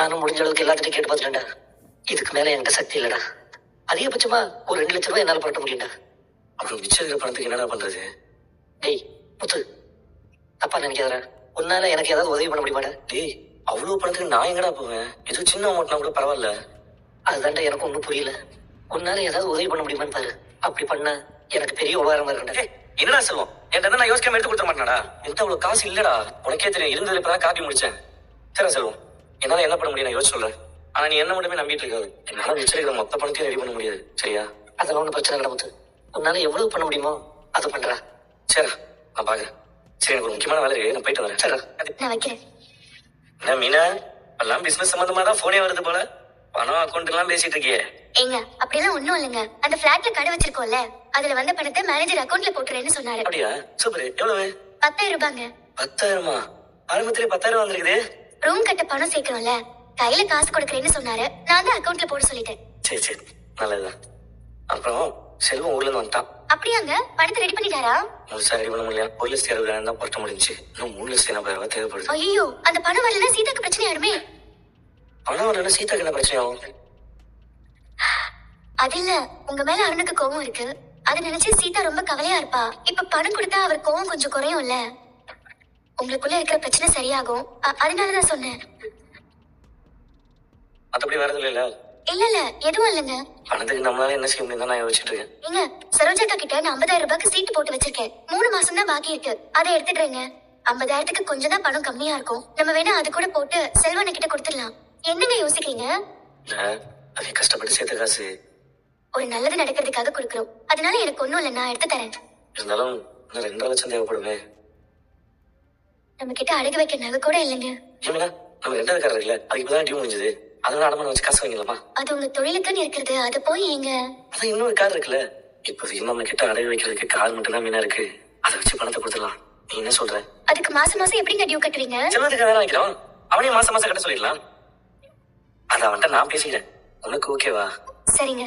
நானும் முடிஞ்ச அளவுக்கு எல்லாத்திட்டையும் கேட்டு பார்த்துட்டேன்டா. இதுக்கு மேல என்கிட்ட சக்தி இல்லடா. அதிகபட்சமா ஒரு 2 லட்சம் ரூபாய் என்னால புரட்ட முடியும்டா. அப்புறம் மிச்சம் இருக்கிற பணத்துக்கு என்னடா பண்றது? டேய் முத்து, தப்பா நினைக்காதடா. உன்னால எனக்கு ஏதாவது உதவி பண்ண முடியுமாடா? டேய், அவ்வளவு பணத்துக்கு நான் எங்கடா போவேன்? ஏதோ சின்ன அமௌண்ட்னா கூட பரவாயில்ல. அதுதான்டா எனக்கு ஒன்றும் புரியல. உன்னால ஏதாவது உதவி பண்ண முடியுமான்னு பாரு. அப்படி பண்ண எனக்கு பெரிய உபகாரமா இருக்கும்டா. டேய், என்னடா செல்வம், என்கிட்ட நான் யோசிக்காம எடுத்து கொடுத்துட மாட்டேனடா. என்கிட்ட அவ்வளவு காசு இல்லடா. உனக்கே தெரியும், இருந்ததுல இப்பதான் காப்பி முடிச்சேன். சரி செல்வம், என்னால என்ன பண்ண முடியும் நான் யோசிச்சு சொல்றேன். ஆனா நீ என்ன மட்டுமே நம்பிட்டு இருக்காது. என்னால மிச்சம் இருக்கிற மொத்த பணத்தையும் ரெடி பண்ண முடியாது, சரியா? அதெல்லாம் ஒன்றும் பிரச்சனை இல்லை முத்து. உன்னால எவ்வளவு பண்ண முடியுமோ அதை பண்றா. சரிடா, நான் பாக்குறேன். சரி, எனக்கு ஒரு முக்கியமான வேலை இருக்கு, நான் போயிட்டு வரேன். சரிடா. நான் வைக்கிறேன். என்ன மீனா, எல்லாம் பிசினஸ் சம்பந்தமா தான் போனே வருது போல. பணம் அக்கௌண்ட் எல்லாம் பேசிட்டு இருக்கியே. ஏங்க அப்படியெல்லாம் ஒண்ணும் இல்லைங்க. அந்த பிளாட்ல கடை வச்சிருக்கோம்ல, அதுல வந்த பணத்தை மேனேஜர் அக்கௌண்ட்ல போட்டுறேன்னு சொன்னாரு. அப்படியா? சூப்பர். எவ்வளவு? 10,000 ரூபாங்க. 10,000? ஆரம்பத்திலே 10,000 வந்திருக்குது. ரூம் கட்ட பணம் சேர்க்கிறோம்ல, கையில காசு கொடுக்கறேன்னு சொன்னாரு. நான் தான் அக்கௌண்ட்ல போட சொல்லிட்டேன். சரி சரி, நல்லதுதான். அப்புறம் செல்வம் ஊர்ல இருந்து வந்துட்டான். அப்படியாங்க? பணத்தை ரெடி பண்ணிட்டாரா? முழுசா ரெடி பண்ண முடியல. 1,60,000 தான் புரட்ட முடிஞ்சு. இன்னும் 3,80,000 தேவைப்படுது. ஐயோ, அந்த பணம் வரலன்னா சீதாக்கு பிரச்சனை ஆயிடுமே. பணம் வரலன்னா சீதாக்கு என்ன பிரச்சனை ஆகும்? அது இல்ல, உங்க மேல அருணுக்கு கோவம் இருக்கு. அதை நினைச்சு சீதா ரொம்ப கவலையா இருப்பா. இப்ப பணம் கொடுத்தா அவர் கோவம் கொஞ்சம் குறையும்ல. உங்களுக்குள்ள இருக்கிற பிரச்சனை சரியாகும். அதனாலதான் சொன்னேன். மத்தபடி வேற எதுவும் இல்ல? இல்ல இல்ல, எதுவும் இல்லைங்க. பணத்துக்கு நம்மளால என்ன செய்ய முடியும் தான் நான் யோசிச்சுட்டு இருக்கேன். ஏங்க, சரோஜாக்கா கிட்ட நான் 50,000 ரூபாய்க்கு சீட்டு போட்டு வச்சிருக்கேன். 3 மாசம் தான் பாக்கி இருக்கு. அதை எடுத்துடுறேங்க. 50,000க்கு கொஞ்சம் தான் பணம் கம்மியா இருக்கும். நம்ம வேணா அது கூட போட்டு செல்வன கிட்ட கொடுத்துடலாம். என்னங்க யோசிக்கிறீங்க? இல்ல, அதே கஷ்டப்பட்டு சேர்த்த காசு. ஒரு நல்லது நடக்கிறதுக்காக கொடுக்குறோம். அதனால எனக்கு ஒண்ணும் இல்ல, நான் எடுத்து தரேன். இருந்தாலும் இன்னும் 2.5 லட்சம் தேவைப்படுமே. நம்ம கிட்ட அடகு வைக்க நகை கூட இல்லைங்க. ஏமினா, நம்ம 2வது கார் இருக்குல்ல, அதுக்கு இப்பதான் டியூ முடிஞ்சது. அதனால அடமான வச்சு காசு வாங்கிடலாமா? அது உங்க தொழிலுக்குன்னு இருக்கிறது. அது போய் ஏங்க? அதான் இன்னொரு கார் இருக்குல்ல. இப்போதைக்கு நம்ம கிட்ட அடகு வைக்கிறதுக்கு கார் மட்டும் தான் மீனா இருக்கு. அதை வச்சு பணத்தை கொடுத்துடலாம். நீ என்ன சொல்ற? அதுக்கு மாசம் மாசம் எப்படிங்க டியூ கட்டுவீங்க? செல்வத்துக்கு வேலை வைக்கிறோம், அவனையும் மாசம் மாசம் கட்ட சொல்லிடலாம். அதை அவன்கிட்ட நான் பேசிக்கிறேன். உனக்கு ஓகேவா? சரிங்க.